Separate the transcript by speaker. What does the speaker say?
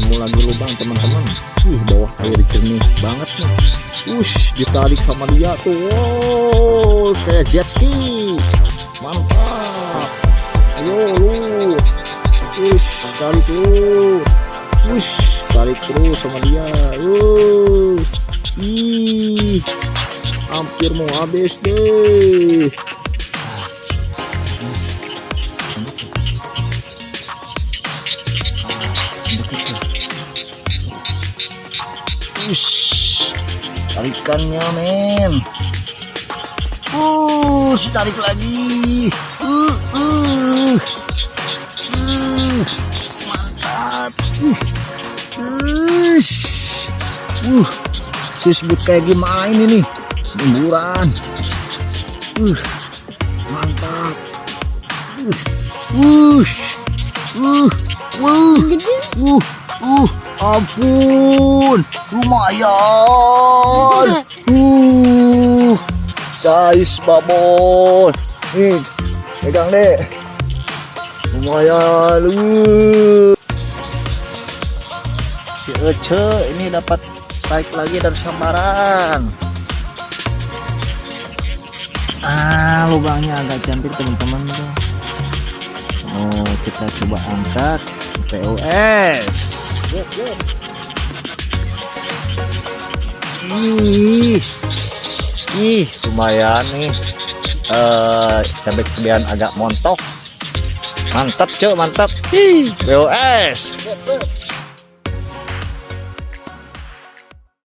Speaker 1: Nemu lagi lubang teman-teman. Ih, bawah air jernih banget nih. Wush, ditarik sama dia tuh. Wow, kayak jet ski. Mantap. Ayo lu. Wush, tarik lu. Wush, tarik terus sama dia. Ih, hampir mau habis deh. Wush, tarikannya men. Tarik lagi. Mantap. Disebut kayak gimana ini nih, lemburan. Mantap. Ampun, lumayan. Size babon. Nih, pegang deh. Lumayan. Si Ece ini dapat strike lagi dari sambaran. Lubangnya agak cantik teman-teman tuh. Kita coba angkat POS. Lumayan nih. Cabai-cabean agak montok. Mantap, Cuk, mantap. POS.